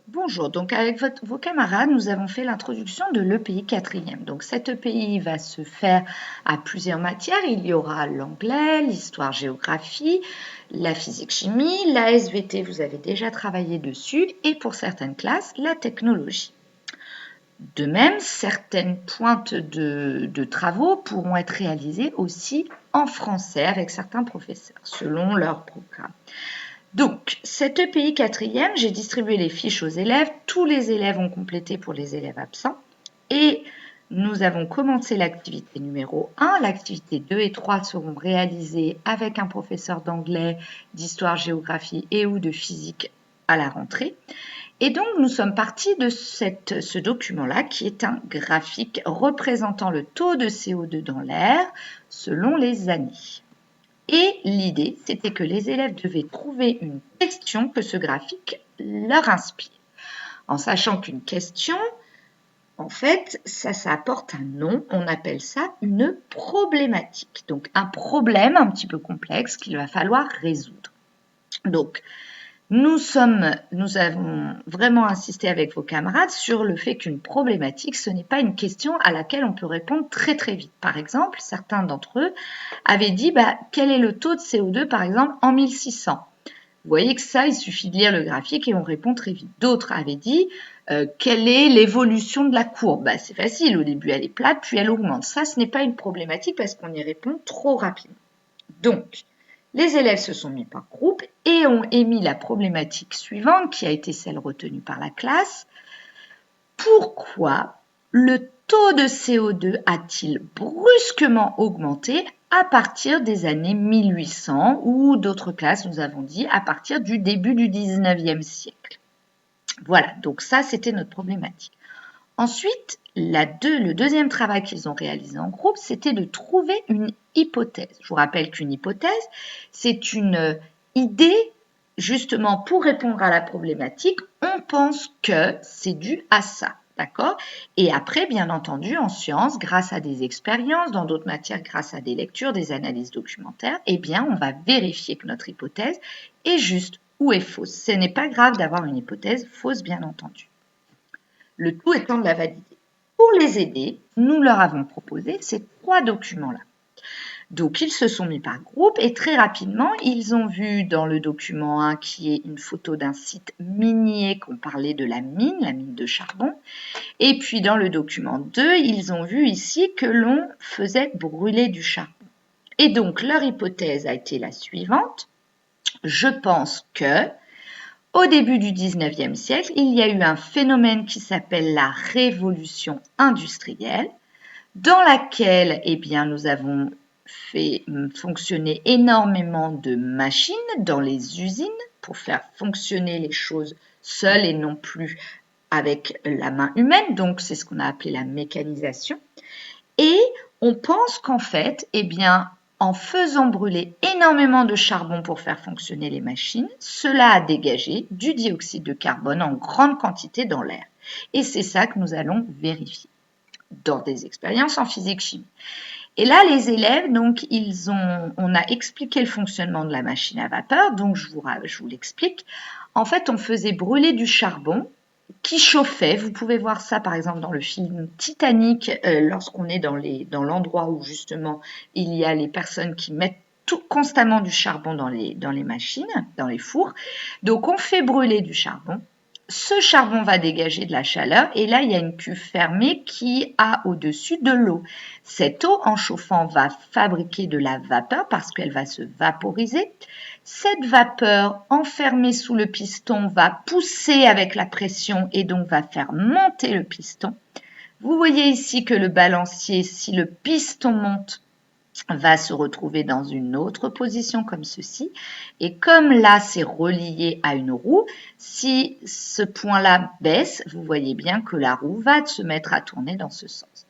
Bonjour, donc avec vos camarades, nous avons fait l'introduction de l'EPI 4e. Donc cet EPI va se faire à plusieurs matières. Il y aura l'anglais, l'histoire-géographie, la physique-chimie, la SVT, vous avez déjà travaillé dessus, et pour certaines classes, la technologie. De même, certaines pointes de travaux pourront être réalisées aussi en français avec certains professeurs, selon leur programme. Donc, cette EPI 4e, j'ai distribué les fiches aux élèves. Tous les élèves ont complété pour les élèves absents. Et nous avons commencé l'activité numéro 1. L'activité 2 et 3 seront réalisées avec un professeur d'anglais, d'histoire, géographie et ou de physique à la rentrée. Et donc, nous sommes partis de ce document-là qui est un graphique représentant le taux de CO2 dans l'air selon les années. Et l'idée, c'était que les élèves devaient trouver une question que ce graphique leur inspire. En sachant qu'une question, en fait, ça apporte un nom, on appelle ça une problématique. Donc un problème un petit peu complexe qu'il va falloir résoudre. Donc, nous avons vraiment insisté avec vos camarades sur le fait qu'une problématique, ce n'est pas une question à laquelle on peut répondre très très vite. Par exemple, certains d'entre eux avaient dit quel est le taux de CO2 par exemple en 1600. Vous voyez que ça, il suffit de lire le graphique et on répond très vite. D'autres avaient dit quelle est l'évolution de la courbe. C'est facile, au début elle est plate, puis elle augmente. Ça, ce n'est pas une problématique parce qu'on y répond trop rapidement. Donc, les élèves se sont mis par groupe et ont émis la problématique suivante qui a été celle retenue par la classe. Pourquoi le taux de CO2 a-t-il brusquement augmenté à partir des années 1800 ou d'autres classes, nous avons dit, à partir du début du 19e siècle? Voilà, donc ça, c'était notre problématique. Ensuite, le deuxième travail qu'ils ont réalisé en groupe, c'était de trouver une hypothèse. Je vous rappelle qu'une hypothèse, c'est une idée, justement, pour répondre à la problématique, on pense que c'est dû à ça. D'accord? Et après, bien entendu, en sciences, grâce à des expériences, dans d'autres matières, grâce à des lectures, des analyses documentaires, eh bien, on va vérifier que notre hypothèse est juste ou est fausse. Ce n'est pas grave d'avoir une hypothèse fausse, bien entendu. Le tout étant de la valider. Pour les aider, nous leur avons proposé ces 3 documents-là. Donc, ils se sont mis par groupe et très rapidement, ils ont vu dans le document 1 qui est une photo d'un site minier qu'on parlait de la mine de charbon. Et puis, dans le document 2, ils ont vu ici que l'on faisait brûler du charbon. Et donc, leur hypothèse a été la suivante. Je pense que au début du 19e siècle, il y a eu un phénomène qui s'appelle la révolution industrielle, dans laquelle nous avons fait fonctionner énormément de machines dans les usines pour faire fonctionner les choses seules et non plus avec la main humaine. Donc, c'est ce qu'on a appelé la mécanisation. Et on pense qu'en fait, en faisant brûler énormément de charbon pour faire fonctionner les machines, cela a dégagé du dioxyde de carbone en grande quantité dans l'air. Et c'est ça que nous allons vérifier dans des expériences en physique-chimie. Et là, les élèves, donc, on a expliqué le fonctionnement de la machine à vapeur, donc je vous l'explique. En fait, on faisait brûler du charbon qui chauffait. Vous pouvez voir ça par exemple dans le film Titanic, lorsqu'on est dans l'endroit où justement il y a les personnes qui mettent constamment du charbon dans les machines, dans les fours. Donc on fait brûler du charbon. Ce charbon va dégager de la chaleur et là il y a une cuve fermée qui a au-dessus de l'eau. Cette eau en chauffant va fabriquer de la vapeur parce qu'elle va se vaporiser. Cette vapeur enfermée sous le piston va pousser avec la pression et donc va faire monter le piston. Vous voyez ici que le balancier, si le piston monte, va se retrouver dans une autre position comme ceci. Et comme là, c'est relié à une roue, si ce point-là baisse, vous voyez bien que la roue va se mettre à tourner dans ce sens.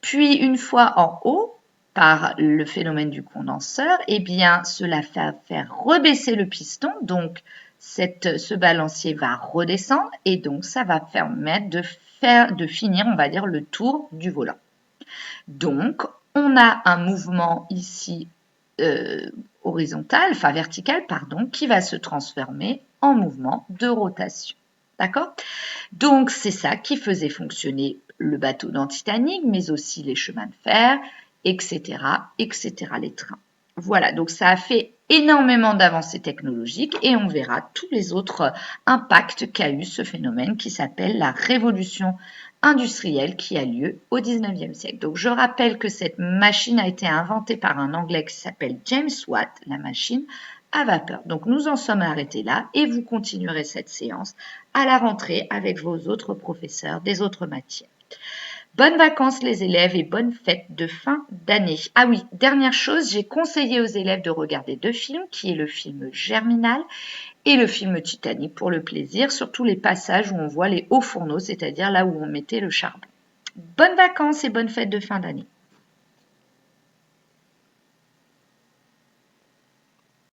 Puis, une fois en haut, par le phénomène du condenseur, cela va faire rebaisser le piston, donc ce balancier va redescendre et donc ça va permettre de finir, on va dire, le tour du volant. Donc, on a un mouvement ici vertical, qui va se transformer en mouvement de rotation. D'accord? Donc, c'est ça qui faisait fonctionner le bateau dans Titanic, mais aussi les chemins de fer, etc., etc., les trains. Voilà, donc ça a fait énormément d'avancées technologiques et on verra tous les autres impacts qu'a eu ce phénomène qui s'appelle la révolution industrielle qui a lieu au 19e siècle. Donc je rappelle que cette machine a été inventée par un Anglais qui s'appelle James Watt, la machine à vapeur. Donc nous en sommes arrêtés là et vous continuerez cette séance à la rentrée avec vos autres professeurs des autres matières. Bonnes vacances les élèves et bonnes fêtes de fin d'année. Ah oui, dernière chose, j'ai conseillé aux élèves de regarder 2 films, qui est le film Germinal et le film Titanic pour le plaisir, surtout les passages où on voit les hauts fourneaux, c'est-à-dire là où on mettait le charbon. Bonnes vacances et bonnes fêtes de fin d'année.